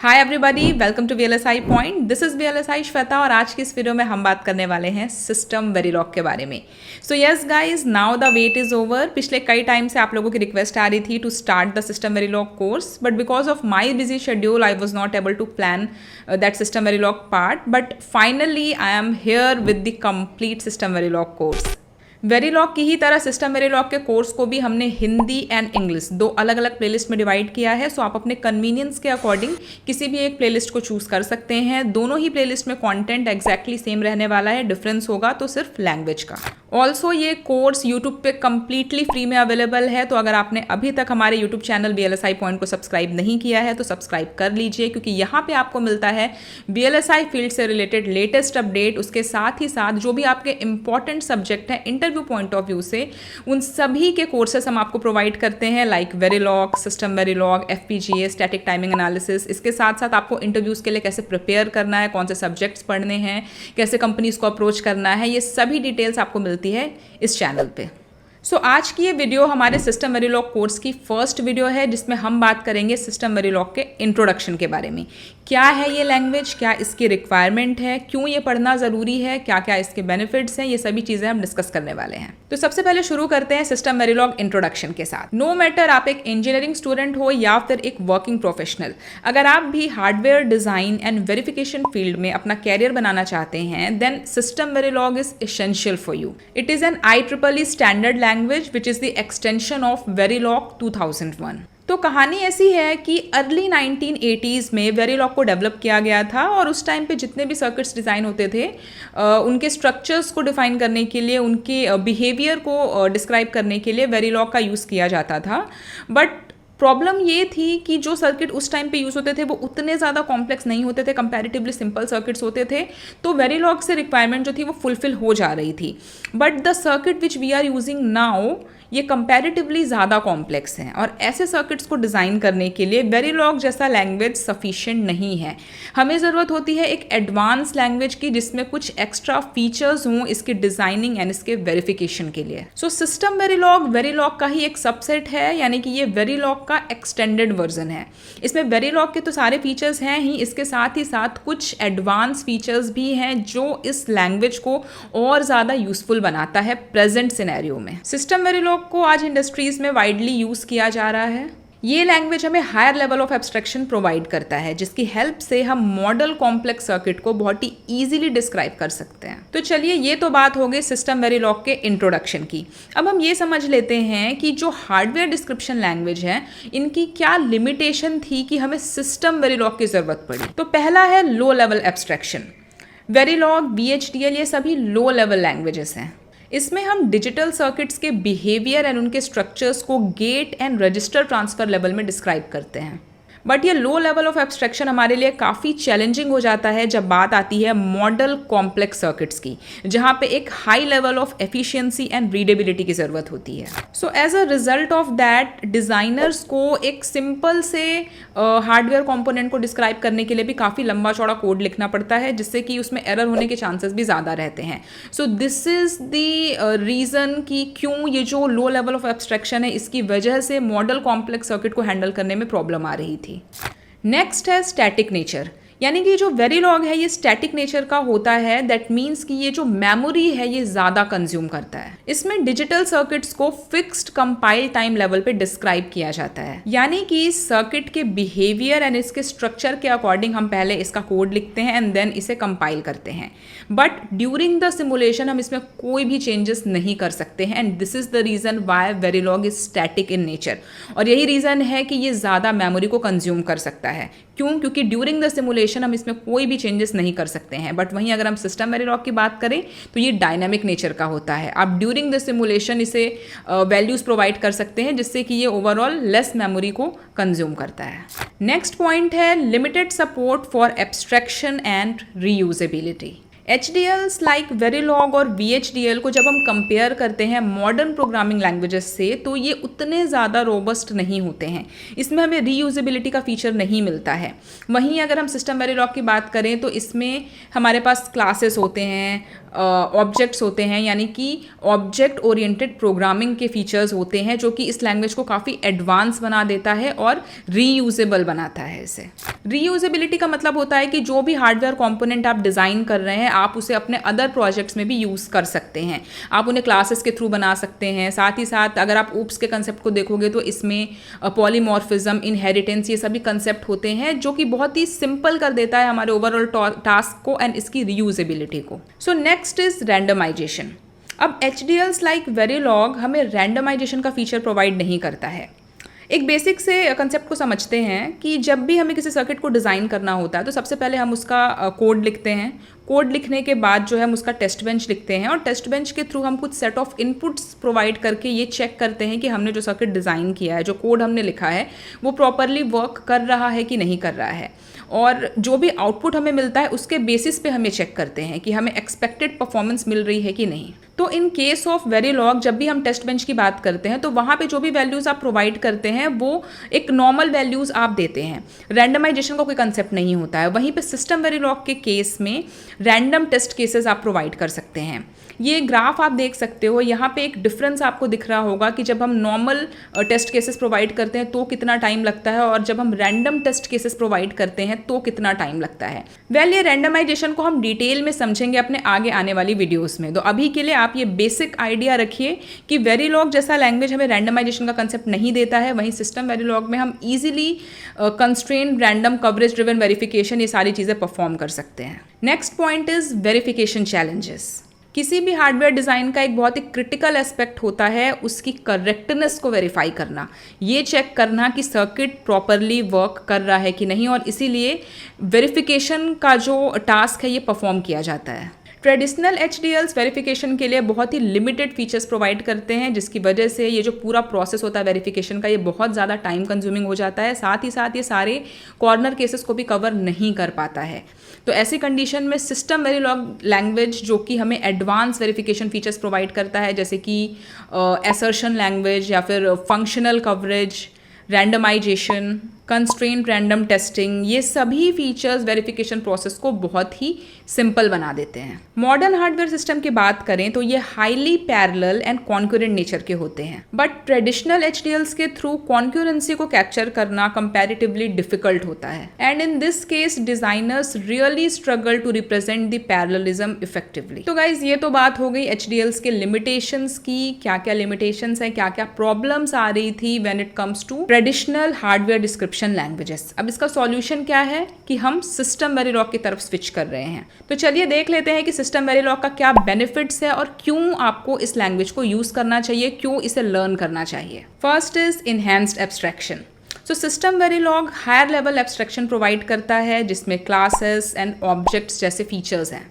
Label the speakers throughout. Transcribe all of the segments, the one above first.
Speaker 1: Hi everybody, welcome to VLSI point. This is VLSI Shweta और आज की इस वीडियो में हम बात करने वाले हैं सिस्टम वेरिलॉग के बारे में। So yes guys, now the wait is over. पिछले कई टाइम से आप लोगों की रिक्वेस्ट आ रही थी to start the system Verilog course, but because of my busy schedule I was not able to plan that system Verilog part, but finally I am here with the complete system Verilog course. Verilog की ही तरह system Verilog के course को भी हमने Hindi and English दो अलग अलग प्लेलिस्ट में डिवाइड किया है। सो आप अपने कन्वीनियंस के अकॉर्डिंग किसी भी एक प्लेलिस्ट को चूज कर सकते हैं। दोनों ही प्लेलिस्ट में कंटेंट एग्जैक्टली सेम रहने वाला है, डिफरेंस होगा तो सिर्फ लैंग्वेज का। ऑल्सो ये कोर्स यूट्यूब पे कम्प्लीटली फ्री में अवेलेबल है, तो अगर आपने अभी तक हमारे यूट्यूब चैनल VLSI पॉइंट को सब्सक्राइब नहीं किया है तो सब्सक्राइब कर लीजिए, क्योंकि यहाँ पे आपको मिलता है VLSI फील्ड से रिलेटेड लेटेस्ट अपडेट। उसके साथ ही साथ जो भी आपके इंपॉर्टेंट सब्जेक्ट हैं इंटरव्यू पॉइंट ऑफ व्यू से, उन सभी के कोर्सेस हम आपको प्रोवाइड करते हैं, like Verilog, system Verilog, FPGA, static timing analysis. इसके साथ साथ आपको इंटरव्यूज़ के लिए कैसे प्रिपेयर करना है, कौन से सब्जेक्ट्स पढ़ने हैं, कैसे कंपनीज को अप्रोच करना है, ये सभी डिटेल्स आपको मिलती है इस चैनल पे। सो आज की ये वीडियो हमारे सिस्टम वेरिलॉग कोर्स की फर्स्ट वीडियो है, जिसमें हम बात करेंगे सिस्टम वेरिलॉग के इंट्रोडक्शन के बारे में। क्या है ये लैंग्वेज, क्या इसकी रिक्वायरमेंट है, क्यों ये पढ़ना ज़रूरी है, क्या क्या इसके बेनिफिट्स हैं, ये सभी चीज़ें हम डिस्कस करने वाले हैं। तो सबसे पहले शुरू करते हैं सिस्टम वेरिलॉग इंट्रोडक्शन के साथ। नो मैटर आप एक इंजीनियरिंग स्टूडेंट हो या फिर एक वर्किंग प्रोफेशनल, अगर आप भी hardware design and verification field में अपना कैरियर बनाना चाहते हैं, then system Verilog is essential for you. It is an IEEE standard language which is the extension of Verilog 2001। तो कहानी ऐसी है कि अर्ली 1980s में वेरिलॉग को डेवलप किया गया था, और उस टाइम पे जितने भी सर्किट्स डिज़ाइन होते थे उनके स्ट्रक्चर्स को डिफाइन करने के लिए, उनके बिहेवियर को डिस्क्राइब करने के लिए वेरिलॉग का यूज़ किया जाता था। बट प्रॉब्लम ये थी कि जो सर्किट उस टाइम पे यूज़ होते थे वो उतने ज़्यादा कॉम्प्लेक्स नहीं होते थे, कंपैरेटिवली सिंपल सर्किट्स होते थे, तो वेरिलॉग से रिक्वायरमेंट जो थी वो फुलफिल हो जा रही थी। But the circuit which we are using now, ये कंपैरेटिवली ज़्यादा कॉम्प्लेक्स हैं, और ऐसे सर्किट्स को डिज़ाइन करने के लिए वेरिलॉग जैसा लैंग्वेज सफिशिएंट नहीं है। हमें ज़रूरत होती है एक एडवांस लैंग्वेज की, जिसमें कुछ एक्स्ट्रा फीचर्स हों इसके डिज़ाइनिंग एंड इसके वेरिफिकेशन के लिए। सो सिस्टम वेरिलॉग का ही एक सबसेट है, यानी कि ये वेरिलॉग का एक्सटेंडेड वर्जन है। इसमें वेरिलॉग के तो सारे फीचर्स हैं ही, इसके साथ ही साथ कुछ एडवांस फीचर्स भी हैं जो इस लैंग्वेज को और ज़्यादा यूजफुल बनाता है प्रेजेंट सिनेरियो में। सिस्टम वेरिलॉग को आज इंडस्ट्रीज में वाइडली यूज किया जा रहा है। ये लैंग्वेज हमें higher level of abstraction provide करता है, जिसकी हेल्प से हम मॉडल कॉम्प्लेक्स सर्किट को बहुत ही इजीली डिस्क्राइब कर सकते हैं। तो चलिए, ये तो बात हो गई सिस्टम वेरिलॉग के इंट्रोडक्शन की। अब हम ये समझ लेते हैं कि जो हार्डवेयर डिस्क्रिप्शन लैंग्वेज है, इनकी क्या लिमिटेशन थी कि हमें सिस्टम वेरिलॉग की जरूरत पड़ी। तो पहला है low level abstraction. Verilog, VHDL, ये सभी लो लेवल लैंग्वेजेस हैं। इसमें हम डिजिटल सर्किट्स के बिहेवियर एंड उनके स्ट्रक्चर्स को gate and register transfer level में डिस्क्राइब करते हैं। बट ये लो लेवल ऑफ एब्स्ट्रैक्शन हमारे लिए काफ़ी चैलेंजिंग हो जाता है जब बात आती है मॉडल कॉम्प्लेक्स सर्किट्स की, जहाँ पे एक high level of efficiency and readability की ज़रूरत होती है। So as a result of that, designers को एक सिंपल से हार्डवेयर कंपोनेंट को डिस्क्राइब करने के लिए भी काफ़ी लंबा चौड़ा कोड लिखना पड़ता है, जिससे कि उसमें एरर होने के चांसेस भी ज़्यादा रहते हैं। सो दिस इज़ द रीज़न कि क्यों ये जो लो लेवल ऑफ एब्स्ट्रैक्शन है, इसकी वजह से मॉडल कॉम्प्लेक्स सर्किट को हैंडल करने में प्रॉब्लम आ रही थी। नेक्स्ट है स्टैटिक नेचर, यानी कि जो वेरिलॉग है ये स्टैटिक नेचर का होता है। दैट मीन्स कि ये जो मेमोरी है ये ज़्यादा कंज्यूम करता है। इसमें डिजिटल सर्किट्स को फिक्स्ड कंपाइल टाइम लेवल पे डिस्क्राइब किया जाता है, यानी कि सर्किट के बिहेवियर एंड इसके स्ट्रक्चर के अकॉर्डिंग हम पहले इसका कोड लिखते हैं एंड देन इसे कंपाइल करते हैं। बट ड्यूरिंग द सिमुलेशन हम इसमें कोई भी चेंजेस नहीं कर सकते हैं, and this is the reason why Verilog is static in nature. और यही रीज़न है कि ये ज़्यादा मेमोरी को कंज्यूम कर सकता है। क्यों? क्योंकि ड्यूरिंग द सिमुलेशन हम इसमें कोई भी चेंजेस नहीं कर सकते हैं। बट वहीं अगर हम सिस्टम वेरिलॉग की बात करें तो ये डायनामिक नेचर का होता है। आप ड्यूरिंग द सिमुलेशन इसे वैल्यूज प्रोवाइड कर सकते हैं, जिससे कि ये ओवरऑल लेस मेमोरी को कंज्यूम करता है। नेक्स्ट पॉइंट है limited support for abstraction and reusability. HDLs like Verilog और VHDL को जब हम कंपेयर करते हैं मॉडर्न प्रोग्रामिंग लैंग्वेजेस से, तो ये उतने ज़्यादा रोबस्ट नहीं होते हैं। इसमें हमें रीयूजेबिलिटी का फीचर नहीं मिलता है। वहीं अगर हम सिस्टम वेरिलॉग की बात करें तो इसमें हमारे पास क्लासेस होते हैं, ऑब्जेक्ट्स होते हैं, यानी कि ऑब्जेक्ट ओरिएंटेड प्रोग्रामिंग के फीचर्स होते हैं, जो कि इस लैंग्वेज को काफ़ी एडवांस बना देता है और रीयूजेबल बनाता है इसे। रीयूजेबिलिटी का मतलब होता है कि जो भी हार्डवेयर कंपोनेंट आप डिज़ाइन कर रहे हैं, आप उसे अपने अदर प्रोजेक्ट्स में भी यूज़ कर सकते हैं। आप उन्हें क्लासेस के थ्रू बना सकते हैं। साथ ही साथ अगर आप ऊप्स के कंसेप्ट को देखोगे तो इसमें पॉलीमॉर्फिज्म, इनहेरिटेंस, ये सभी कंसेप्ट होते हैं, जो कि बहुत ही सिंपल कर देता है हमारे ओवरऑल टास्क को एंड इसकी रीयूजेबिलिटी को। So next is randomization. अब HDLs लाइक वेरिलॉग हमें रैंडमाइजेशन का फीचर प्रोवाइड नहीं करता है। एक बेसिक से कंसेप्ट को समझते हैं कि जब भी हमें किसी सर्किट को डिज़ाइन करना होता है तो सबसे पहले हम उसका कोड लिखते हैं। कोड लिखने के बाद जो है हम उसका टेस्ट बेंच लिखते हैं और टेस्ट बेंच के थ्रू हम कुछ सेट ऑफ इनपुट्स प्रोवाइड करके ये चेक करते हैं कि हमने जो सर्किट डिज़ाइन किया है, जो कोड हमने लिखा है, वो प्रॉपरली वर्क कर रहा है कि नहीं कर रहा है। और जो भी आउटपुट हमें मिलता है उसके बेसिस पे हमें चेक करते हैं कि हमें एक्सपेक्टेड परफॉर्मेंस मिल रही है कि नहीं। तो इन केस ऑफ वेरिलॉग जब भी हम टेस्ट बेंच की बात करते हैं तो वहाँ पे जो भी वैल्यूज़ आप प्रोवाइड करते हैं वो एक नॉर्मल वैल्यूज़ आप देते हैं। रैंडमाइजेशन का कोई कंसेप्ट नहीं होता है। वहीं पे सिस्टम वेरिलॉग के केस में रैंडम टेस्ट केसेस आप प्रोवाइड कर सकते हैं। ये ग्राफ आप देख सकते हो, यहाँ पे एक डिफरेंस आपको दिख रहा होगा कि जब हम नॉर्मल टेस्ट केसेस प्रोवाइड करते हैं तो कितना टाइम लगता है और जब हम रैंडम टेस्ट केसेस प्रोवाइड करते हैं तो कितना टाइम लगता है। ये रैंडमाइजेशन को हम डिटेल में समझेंगे अपने आगे आने वाली वीडियोस में। तो अभी के लिए आप ये बेसिक आइडिया रखिए कि वेरिलॉग जैसा लैंग्वेज हमें रैंडमाइजेशन का कंसेप्ट नहीं देता है। वहीं सिस्टम वेरिलॉग में हम easily constraint, random, coverage driven verification, ये सारी चीज़ें परफॉर्म कर सकते हैं। Next point is verification challenges. किसी भी हार्डवेयर डिज़ाइन का एक बहुत ही क्रिटिकल एस्पेक्ट होता है उसकी करेक्टनेस को वेरीफाई करना, ये चेक करना कि सर्किट प्रॉपरली वर्क कर रहा है कि नहीं, और इसीलिए वेरिफिकेशन का जो टास्क है ये परफॉर्म किया जाता है। ट्रेडिशनल HDLs वेरिफिकेशन के लिए बहुत ही लिमिटेड फीचर्स प्रोवाइड करते हैं, जिसकी वजह से ये जो पूरा प्रोसेस होता है वेरिफिकेशन का, ये बहुत ज़्यादा टाइम कंज्यूमिंग हो जाता है। साथ ही साथ ये सारे कॉर्नर केसेस को भी कवर नहीं कर पाता है। तो ऐसी कंडीशन में सिस्टम वेरिलॉग लैंग्वेज, जो कि हमें एडवांस वेरिफिकेशन फीचर्स प्रोवाइड करता है, जैसे कि असर्शन लैंग्वेज या फिर functional coverage, randomization, constraint random testing, ये सभी फीचर्स वेरिफिकेशन प्रोसेस को बहुत ही सिंपल बना देते हैं। मॉडर्न हार्डवेयर सिस्टम की बात करें तो ये highly parallel and concurrent nature के होते हैं, बट ट्रेडिशनल HDLs के थ्रू कॉन्करेंसी को कैप्चर करना कंपैरेटिवली डिफिकल्ट होता है। And in this case designers really struggle to represent the parallelism effectively. तो गाइज ये तो बात हो गई HDLs के लिमिटेशंस की, क्या क्या लिमिटेशंस है, क्या क्या प्रॉब्लम्स आ रही थी when it comes to traditional hardware description languages. अब इसका सॉल्यूशन क्या है कि हम सिस्टम वेरिलॉग की तरफ स्विच कर रहे हैं। तो चलिए देख लेते हैं कि सिस्टम वेरिलॉग का क्या बेनिफिट्स है और क्यों आपको इस लैंग्वेज को यूज करना चाहिए, क्यों इसे लर्न करना चाहिए। First is enhanced abstraction. So system Verilog higher level abstraction provide करता है, जिसमें क्लासेस एंड ऑब्जेक्ट्स जैसे फीचर्स हैं।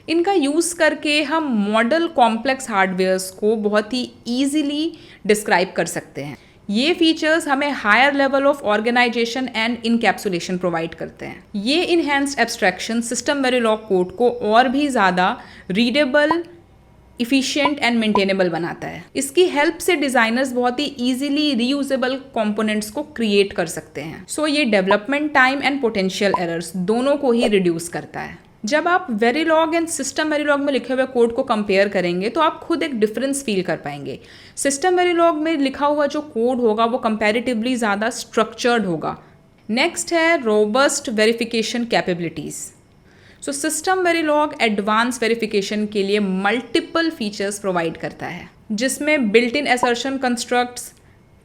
Speaker 1: इनका यूज़ करके हम मॉडल कॉम्प्लेक्स हार्डवेयर्स को बहुत ही ईजिली डिस्क्राइब कर सकते हैं। ये फीचर्स हमें higher level of organization and encapsulation provide करते हैं। ये enhanced abstraction system Verilog code को और भी ज़्यादा रीडेबल, इफिशिएंट एंड मेंटेनेबल बनाता है। इसकी हेल्प से डिज़ाइनर्स बहुत ही ईजिली रीयूजेबल कंपोनेंट्स को क्रिएट कर सकते हैं। सो ये development time and potential errors दोनों को ही रिड्यूस करता है। जब आप वेरिलॉग एंड सिस्टम वेरिलॉग में लिखे हुए कोड को कंपेयर करेंगे तो आप खुद एक डिफरेंस फील कर पाएंगे। सिस्टम वेरिलॉग में लिखा हुआ जो कोड होगा वो कंपैरेटिवली ज़्यादा स्ट्रक्चर्ड होगा। नेक्स्ट है रोबस्ट वेरिफिकेशन कैपेबिलिटीज़। सो सिस्टम वेरिलॉग एडवांस वेरिफिकेशन के लिए मल्टीपल फीचर्स प्रोवाइड करता है, जिसमें built in assertion constructs,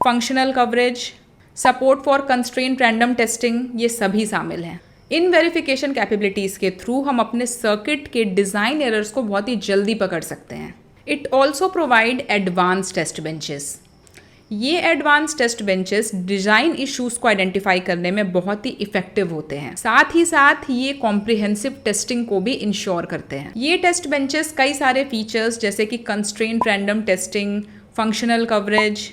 Speaker 1: functional coverage, support for constraint random testing, ये सभी शामिल हैं। इन वेरिफिकेशन कैपेबिलिटीज़ के थ्रू हम अपने सर्किट के डिज़ाइन एरर्स को बहुत ही जल्दी पकड़ सकते हैं। It also provide advance test benches. ये advance test benches design issues को आइडेंटिफाई करने में बहुत ही इफेक्टिव होते हैं। साथ ही साथ ये कॉम्प्रिहेंसिव टेस्टिंग को भी इंश्योर करते हैं। ये टेस्ट बेंचेस कई सारे फीचर्स जैसे कि constraint random testing, functional coverage,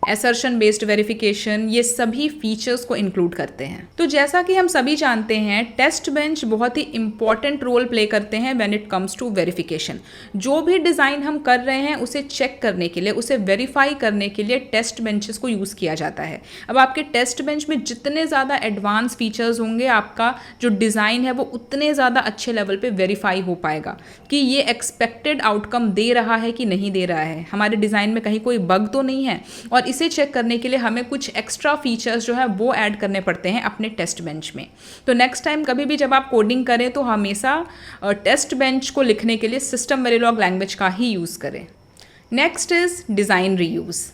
Speaker 1: assertion based verification, ये सभी फीचर्स को इंक्लूड करते हैं। तो जैसा कि हम सभी जानते हैं, टेस्ट बेंच बहुत ही इंपॉर्टेंट रोल प्ले करते हैं when it comes to verification. जो भी डिज़ाइन हम कर रहे हैं उसे चेक करने के लिए, उसे वेरीफाई करने के लिए टेस्ट बेंचेस को यूज़ किया जाता है। अब आपके टेस्ट बेंच में जितने ज़्यादा एडवांस फीचर्स होंगे, आपका जो डिज़ाइन है वो उतने ज़्यादा अच्छे लेवल पे वेरीफाई हो पाएगा कि ये एक्सपेक्टेड आउटकम दे रहा है कि नहीं दे रहा है, हमारे डिज़ाइन में कहीं कोई बग तो नहीं है। और इसे चेक करने के लिए हमें कुछ एक्स्ट्रा फीचर्स जो है वो ऐड करने पड़ते हैं अपने टेस्ट बेंच में। तो नेक्स्ट टाइम कभी भी जब आप कोडिंग करें तो हमेशा टेस्ट बेंच को लिखने के लिए सिस्टम वेरिलॉग लैंग्वेज का ही यूज़ करें। Next is design reuse.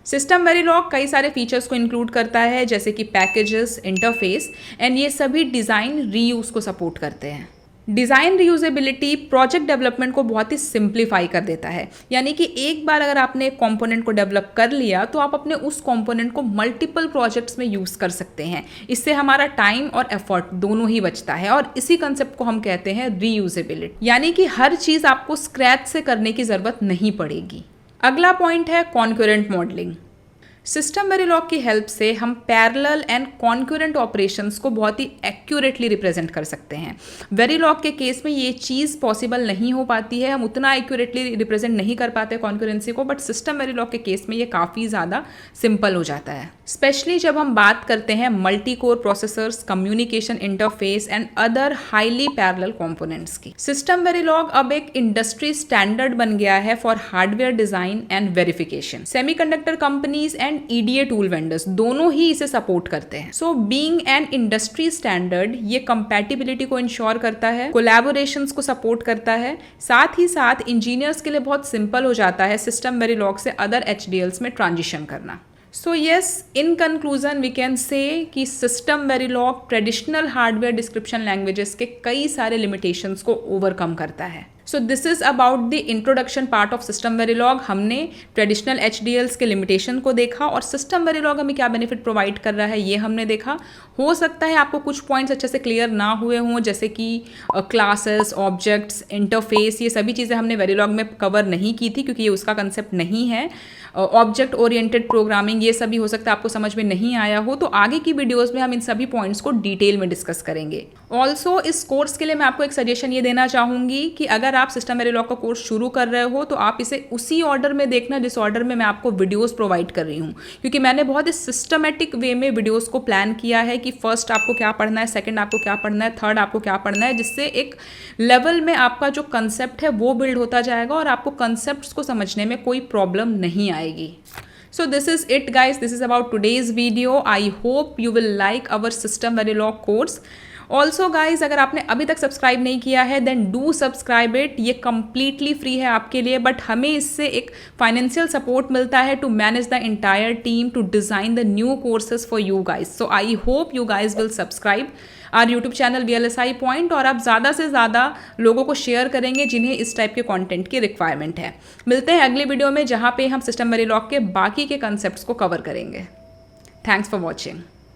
Speaker 1: System Verilog कई सारे फीचर्स को इंक्लूड करता है, जैसे कि पैकेजेस, इंटरफेस, एंड ये सभी डिज़ाइन रीयूज़ को सपोर्ट करते हैं। डिज़ाइन रीयूजेबिलिटी प्रोजेक्ट डेवलपमेंट को बहुत ही सिंप्लीफाई कर देता है। यानी कि एक बार अगर आपने एक कंपोनेंट को डेवलप कर लिया तो आप अपने उस कंपोनेंट को मल्टीपल प्रोजेक्ट्स में यूज़ कर सकते हैं। इससे हमारा टाइम और एफर्ट दोनों ही बचता है, और इसी कंसेप्ट को हम कहते हैं रीयूजेबिलिटी, यानी कि हर चीज़ आपको स्क्रैच से करने की ज़रूरत नहीं पड़ेगी। अगला पॉइंट है कॉन्करेंट मॉडलिंग। सिस्टम वेरिलॉग की हेल्प से हम पैरेलल एंड कॉन्करेंट ऑपरेशंस को बहुत ही एक्यूरेटली रिप्रेजेंट कर सकते हैं। वेरिलॉग के केस में ये चीज़ पॉसिबल नहीं हो पाती है, हम उतना एक्यूरेटली रिप्रेजेंट नहीं कर पाते कॉन्करेंसी को, बट सिस्टम वेरिलॉग के केस में ये काफ़ी ज़्यादा सिंपल हो जाता है। स्पेशली जब हम बात करते हैं multi core processors, communication interface and other highly parallel components की। सिस्टम वेरिलॉग अब एक इंडस्ट्री स्टैंडर्ड बन गया है for hardware design and verification. Semiconductor companies and EDA tool vendors दोनों ही इसे सपोर्ट करते हैं। So being an industry standard, ये कंपैटिबिलिटी को इंश्योर करता है, कोलैबोरेशंस को सपोर्ट करता है, साथ ही साथ इंजीनियर्स के लिए बहुत सिंपल हो जाता है सिस्टम वेरिलॉग से अदर HDLs में ट्रांजिशन करना। So yes, in conclusion we can say कि system Verilog traditional hardware description languages के कई सारे लिमिटेशंस को ओवरकम करता है। So this is about the introduction part of system Verilog. हमने ट्रेडिशनल HDLs के लिमिटेशन को देखा और सिस्टम वेरिलॉग हमें क्या बेनिफिट प्रोवाइड कर रहा है ये हमने देखा। हो सकता है आपको कुछ पॉइंट्स अच्छे से क्लियर ना हुए हों, जैसे कि क्लासेस, ऑब्जेक्ट्स, इंटरफेस, ये सभी चीज़ें हमने वेरिलॉग में कवर नहीं की थी क्योंकि ये उसका कंसेप्ट नहीं है। ऑब्जेक्ट ओरिएंटेड प्रोग्रामिंग, ये सभी हो सकता है आपको समझ में नहीं आया हो, तो आगे की वीडियोज़ में हम इन सभी पॉइंट्स को डिटेल में डिस्कस करेंगे। ऑल्सो इस कोर्स के लिए मैं आपको एक सजेशन ये देना चाहूँगी कि अगर आप सिस्टम वेरिलॉग का कोर्स शुरू कर रहे हो तो आप इसे उसी ऑर्डर में देखना जिस ऑर्डर में मैं आपको वीडियोस प्रोवाइड कर रही हूँ, क्योंकि मैंने बहुत ही सिस्टमेटिक वे में वीडियोस को प्लान किया है कि फर्स्ट आपको क्या पढ़ना है, सेकंड आपको क्या पढ़ना है, थर्ड आपको क्या पढ़ना है, जिससे एक लेवल में आपका जो कंसेप्ट है वो बिल्ड होता जाएगा और आपको कंसेप्ट को समझने में कोई प्रॉब्लम नहीं आएगी। So this is it guys, this is about today's video. I hope you will like our System Verilog course. Also guys, अगर आपने अभी तक सब्सक्राइब नहीं किया है देन डू सब्सक्राइब इट। ये कम्प्लीटली फ्री है आपके लिए, बट हमें इससे एक फाइनेंशियल सपोर्ट मिलता है to manage the entire team to design the new courses for you guys. So I hope you guys will subscribe our YouTube channel VLSI point, और आप ज़्यादा से ज़्यादा लोगों को शेयर करेंगे जिन्हें इस टाइप के कंटेंट की रिक्वायरमेंट है। मिलते हैं अगले वीडियो में जहाँ पे हम सिस्टम वेरिलॉग के बाकी के कंसेप्ट्स को कवर करेंगे। Thanks for watching.